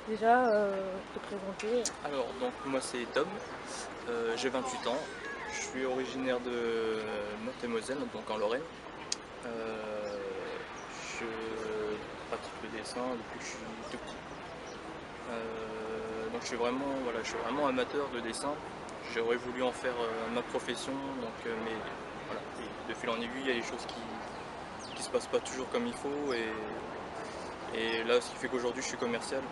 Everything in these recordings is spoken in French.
Déjà, te présenter. Alors, donc moi c'est Tom, j'ai 28 ans, je suis originaire de Meurthe-et-Moselle, donc en Lorraine. Je pratique le dessin depuis que je suis tout petit. Donc je suis vraiment amateur de dessin. J'aurais voulu en faire ma profession, mais voilà, et de fil en aiguille, il y a des choses qui se passent pas toujours comme il faut, et là ce qui fait qu'aujourd'hui je suis commercial.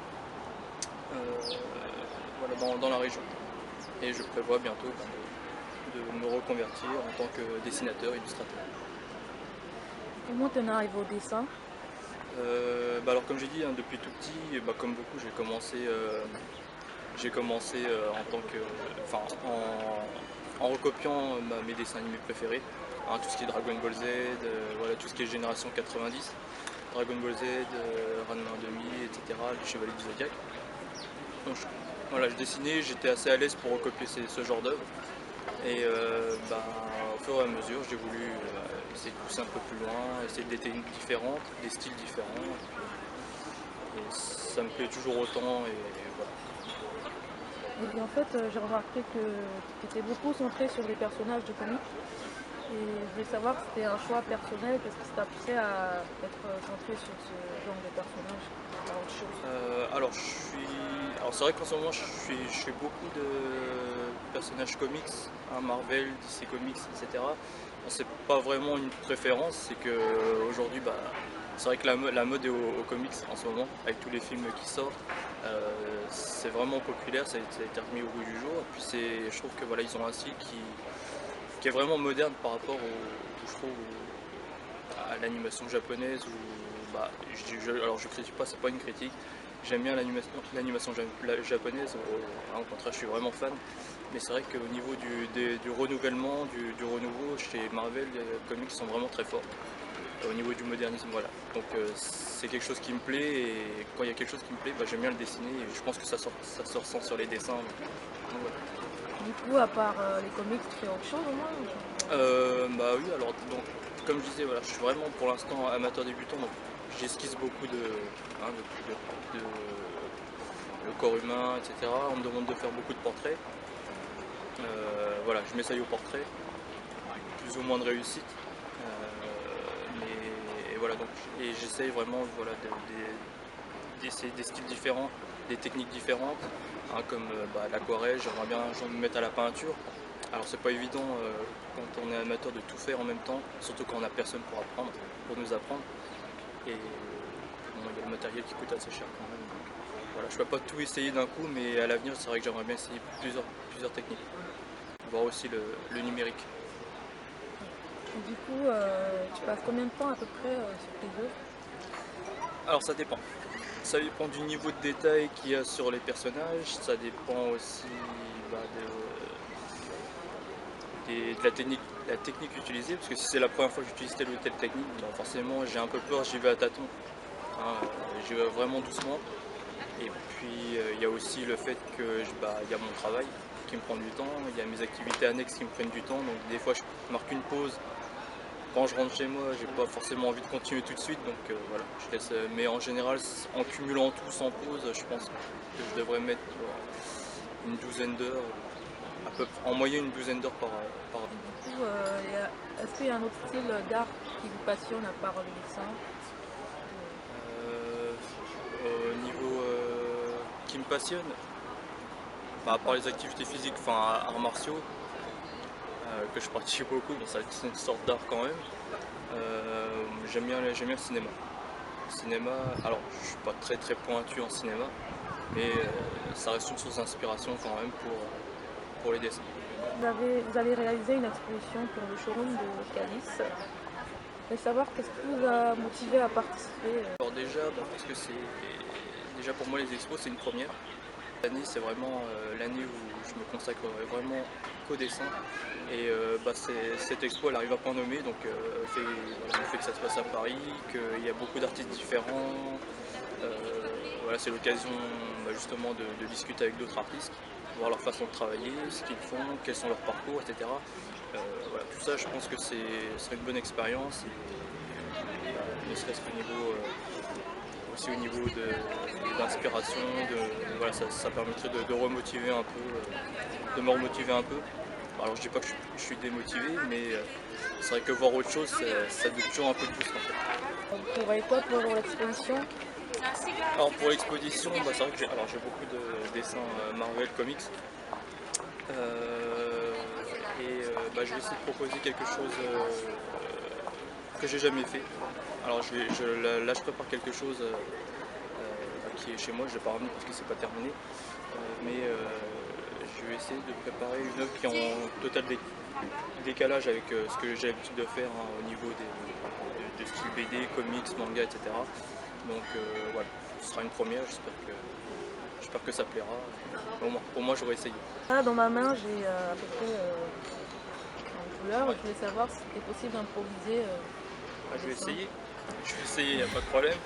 Voilà, dans la région. Et je prévois bientôt de me reconvertir en tant que dessinateur, illustrateur. Comment t'en es arrivé au dessin? Alors comme j'ai dit, hein, depuis tout petit, comme beaucoup, j'ai commencé en tant que, enfin, en recopiant mes dessins animés préférés, hein, tout ce qui est Dragon Ball Z, voilà, tout ce qui est génération 90, Dragon Ball Z, Ranma 1,5, etc., les Chevaliers du Zodiac. Donc, voilà, je dessinais, j'étais assez à l'aise pour recopier ce genre d'œuvre. Et au fur et à mesure, j'ai voulu essayer de pousser un peu plus loin, essayer des techniques différentes, des styles différents. Et ça me plaît toujours autant. Et voilà. Et puis en fait, j'ai remarqué que tu étais beaucoup centré sur les personnages de comics. Et je voulais savoir si c'était un choix personnel, qu'est-ce qui t'a poussé à être centré sur ce genre de personnage, pas autre chose. Alors c'est vrai qu'en ce moment je fais beaucoup de personnages comics, hein, Marvel, DC Comics, etc. Bon, c'est pas vraiment une préférence, c'est que aujourd'hui c'est vrai que la mode est aux comics en ce moment, avec tous les films qui sortent. C'est vraiment populaire, ça a été remis au goût du jour. Et puis je trouve que voilà, ils ont un style qui est vraiment moderne par rapport je trouve, à l'animation japonaise. Alors je critique pas, c'est pas une critique. J'aime bien l'animation japonaise, au contraire je suis vraiment fan. Mais c'est vrai qu'au niveau du renouvellement, du renouveau, chez Marvel, les comics sont vraiment très forts. Au niveau du modernisme, voilà. Donc c'est quelque chose qui me plaît, et quand il y a quelque chose qui me plaît, j'aime bien le dessiner, et je pense que ça se ressent sur les dessins. Donc, voilà. Du coup, à part les comics, tu fais autre chose au moins? Oui, alors donc, comme je disais, voilà, je suis vraiment pour l'instant amateur débutant, donc j'esquisse beaucoup hein, de le corps humain, etc. On me demande de faire beaucoup de portraits. Voilà, je m'essaye au portrait, plus ou moins de réussite. Mais et voilà, donc, et j'essaye vraiment, voilà, d'essayer des styles différents, des techniques différentes, hein, comme l'aquarelle. J'aimerais bien me mettre à la peinture. Alors c'est pas évident quand on est amateur de tout faire en même temps, surtout quand on n'a personne pour nous apprendre. Et bon, il y a le matériel qui coûte assez cher quand même. Donc, voilà, je ne peux pas tout essayer d'un coup, mais à l'avenir c'est vrai que j'aimerais bien essayer plusieurs techniques. Voir aussi le numérique. Et du coup, tu passes combien de temps à peu près sur tes œuvres? Alors ça dépend. Ça dépend du niveau de détail qu'il y a sur les personnages, ça dépend aussi bah, de la technique utilisée, parce que si c'est la première fois que j'utilise telle ou telle technique, forcément j'ai un peu peur, j'y vais à tâtons, hein, j'y vais vraiment doucement. Et puis il y a aussi le fait que y a mon travail qui me prend du temps, il y a mes activités annexes qui me prennent du temps, donc des fois je marque une pause. Quand je rentre chez moi, j'ai pas forcément envie de continuer tout de suite, donc voilà, je laisse. Mais en général, en cumulant tout sans pause, je pense que je devrais mettre une douzaine d'heures, en moyenne une douzaine d'heures par an. Du coup, est-ce qu'il y a un autre style d'art qui vous passionne à part le dessin? Au niveau qui me passionne, à part les activités physiques, enfin arts martiaux, que je pratique beaucoup, bon, c'est une sorte d'art quand même. J'aime bien le cinéma. Cinéma, alors je suis pas très pointu en cinéma, mais ça reste une source d'inspiration quand même pour les dessins. Vous avez réalisé une exposition pour le showroom de Calice. Je voulais savoir qu'est-ce qui vous a motivé à participer. Alors déjà, parce que c'est déjà pour moi les expos c'est une première. L'année, c'est vraiment l'année où je me consacrerai vraiment qu'au dessin. Et cette expo, elle arrive à point nommé, donc le fait que ça se passe à Paris, qu'il y a beaucoup d'artistes différents. C'est l'occasion justement de discuter avec d'autres artistes, voir leur façon de travailler, ce qu'ils font, quels sont leurs parcours, etc. Tout ça, je pense que ce serait une bonne expérience, ne serait-ce qu'au niveau aussi au niveau d'inspiration, ça permettrait de remotiver un peu, de me remotiver un peu. Alors je dis pas que je suis démotivé, mais c'est vrai que voir autre chose, ça donne toujours un coup de boost en fait. Vous prévoyez quoi pour l'exposition? Alors pour l'exposition, c'est vrai que j'ai beaucoup de dessins Marvel Comics. Je vais essayer de proposer quelque chose que j'ai jamais fait. Alors là je prépare quelque chose qui est chez moi, je ne l'ai pas ramené parce que c'est pas terminé. Je vais essayer de préparer une œuvre qui est en total décalage avec ce que j'ai l'habitude de faire au niveau de style BD, comics, manga, etc. Donc voilà, ce sera une première, j'espère que ça plaira. Pour moi j'aurais essayé. Là, dans ma main, j'ai à peu près une couleur. Je voulais savoir si c'était possible d'improviser. Je vais essayer, il n'y a pas de problème.